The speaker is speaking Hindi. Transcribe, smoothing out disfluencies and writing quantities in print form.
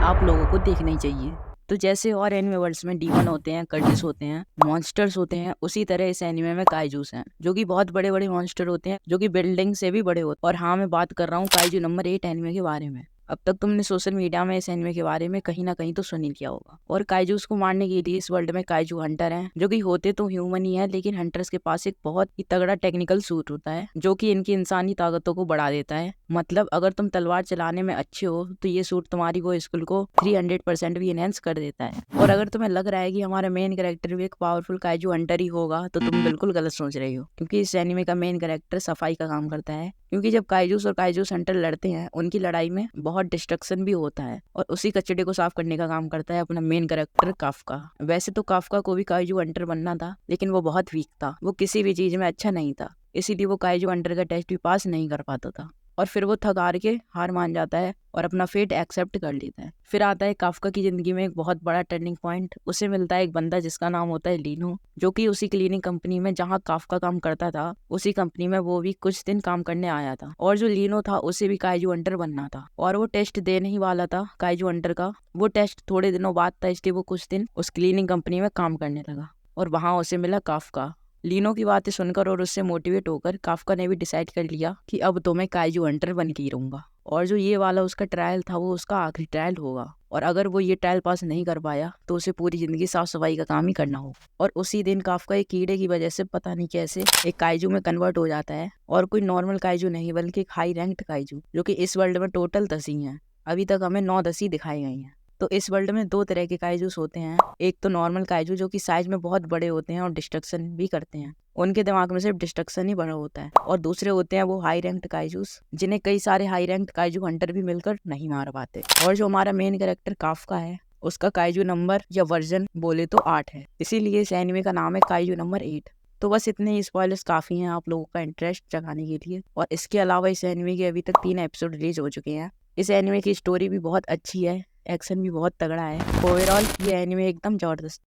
आप लोगों को देखना ही चाहिए। तो जैसे और एनिमे वर्ल्ड्स में डीमन होते हैं, कर्टिस होते हैं, मॉन्स्टर्स होते हैं, उसी तरह इस एनिमे में काइजूस हैं, जो कि बहुत बड़े बड़े मॉन्स्टर होते हैं, जो कि बिल्डिंग से भी बड़े होते हैं। और हाँ, मैं बात कर रहा हूँ काइजू नंबर 8 एनिमे के बारे में। अब तक तुमने सोशल मीडिया में इस एनिमे के बारे में कहीं ना कहीं तो सुन ही लिया होगा। और काइजूस को मारने के लिए इस वर्ल्ड में काइजू हंटर हैं, जो कि होते तो ह्यूमन ही है, लेकिन हंटर्स के पास एक बहुत ही तगड़ा टेक्निकल सूट होता है, जो कि इनकी इंसानी ताकतों को बढ़ा देता है। मतलब अगर तुम तलवार चलाने में अच्छे हो तो ये सूट तुम्हारी वो स्किल को 300% भी इनहेंस कर देता है। और अगर तुम्हें लग रहा है कि हमारा मेन कैरेक्टर भी एक पावरफुल काइजू हंटर ही होगा, तो तुम बिल्कुल गलत सोच रही हो, क्योंकि इस एनिमे का मेन कैरेक्टर सफाई का काम करता है। क्योंकि जब काइजूस और काइजूस हंटर लड़ते हैं, उनकी लड़ाई में बहुत डिस्ट्रक्शन भी होता है, और उसी कचड़े को साफ करने का काम करता है अपना मेन कैरेक्टर काफका। वैसे तो काफका को भी काइजू हंटर बनना था, लेकिन वो बहुत वीक था, वो किसी भी चीज में अच्छा नहीं था, इसीलिए वो काइजू हंटर का टेस्ट भी पास नहीं कर पाता था। और फिर वो थक हार के हार मान जाता है और अपना फेट एक्सेप्ट कर लेता है। फिर आता है काफका की जिंदगी में एक बहुत बड़ा टर्निंग पॉइंट। उसे मिलता है एक बंदा जिसका नाम होता है लीनो, जो कि उसी क्लीनिंग कंपनी में जहाँ काफका काम करता था, उसी कंपनी में वो भी कुछ दिन काम करने आया था। और जो लीनो था उसे भी काइजू हंटर बनना था, और वो टेस्ट देने ही वाला था काइजू हंटर का। वो टेस्ट थोड़े दिनों बाद था, इसलिए वो कुछ दिन उस क्लीनिंग कंपनी में काम करने लगा, और वहां उसे मिला काफका। लीनो की बातें सुनकर और उससे मोटिवेट होकर काफका ने भी डिसाइड कर लिया कि अब तो मैं काइजू हंटर बन के ही रहूंगा, और जो ये वाला उसका ट्रायल था वो उसका आखिरी ट्रायल होगा। और अगर वो ये ट्रायल पास नहीं कर पाया तो उसे पूरी जिंदगी साफ सफाई का काम ही करना होगा। और उसी दिन काफका एक कीड़े की वजह से पता नहीं कैसे एक काइजू में कन्वर्ट हो जाता है, और कोई नॉर्मल काइजू नहीं बल्कि एक हाई रैंक्ड काइजू, जो कि इस वर्ल्ड में टोटल 10 ही हैं। अभी तक हमें 9-10 ही दिखाई गई हैं। तो इस वर्ल्ड में दो तरह के काइजूस होते हैं। एक तो नॉर्मल काइजू, जो कि साइज में बहुत बड़े होते हैं और डिस्ट्रक्शन भी करते हैं, उनके दिमाग में सिर्फ डिस्ट्रक्शन ही बड़ा होता है। और दूसरे होते हैं वो हाई रैंक्ड काइजूस, जिन्हें कई सारे हाई रैंक्ड काइजू हंटर भी मिलकर नहीं मार पाते। और जो हमारा मेन कैरेक्टर काफका है, उसका काइजू नंबर या वर्जन बोले तो 8 है, इसीलिए इस एनिमे का नाम है काइजू नंबर 8। तो बस इतने ही स्पॉयलर्स काफी हैं आप लोगों का इंटरेस्ट जगाने के लिए। और इसके अलावा इस एनिमे के अभी तक 3 एपिसोड रिलीज हो चुके हैं। इस एनिमे की स्टोरी भी बहुत अच्छी है, एक्शन भी बहुत तगड़ा है। ओवरऑल ये एनिमे एकदम जबरदस्त